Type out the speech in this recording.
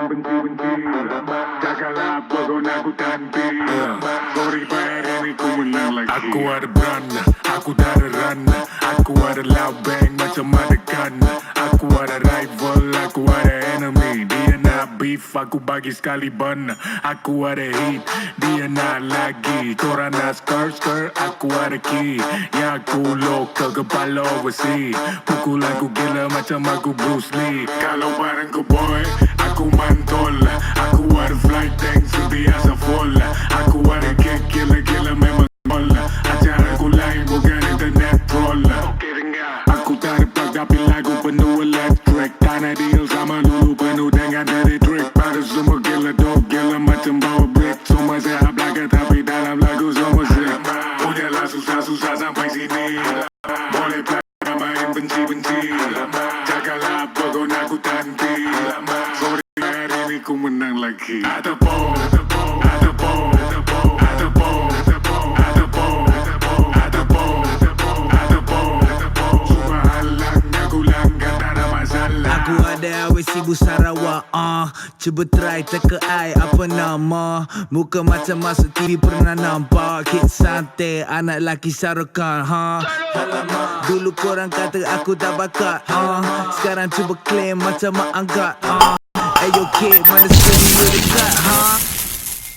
benci-benci. Jagalah apa kau nak ku tanti. Sorry bayar ini ku menang lagi. Aku ada brand, aku tak ada run. Aku ada loud bang macam ada gun. Aku ada rival, aku ada enemy. Dia nak beef, aku bagi sekali bun. Aku ada heat, dia nak lagi. Korang nak skirt, aku ada key. Ya aku local, kepala overseas. Pukul aku gila macam aku Bruce Lee. Kalau barang ku boy, aku mantul. Aku ada flight tank, sentiasa full. Aku ada kick, gila-gila memang small. Acara ku lain, bukan internet troll. Aku tak ada plug, tapi lagu penuh electric. Tanah deal sama lulu penuh dengan dari trick. Pada semua gila, dog gila macam bawa brick. Semua sehat belakang, tapi dalam lagu semua sick. Udahlah susah-susah sampai sini. Boleh pelak main benci-benci. Jagalah apa kau nak ku tanti. Sorry hari ini ku menang lagi. Ataupun Aku ada awet Sibu Sarawak Cuba try teka ai apa nama. Muka macam masuk TV pernah nampak. Kid santai anak lelaki Sarukan Dulu korang kata aku tak bakat Sekarang cuba claim macam mak angkat Ayo kid mana sekali you dekat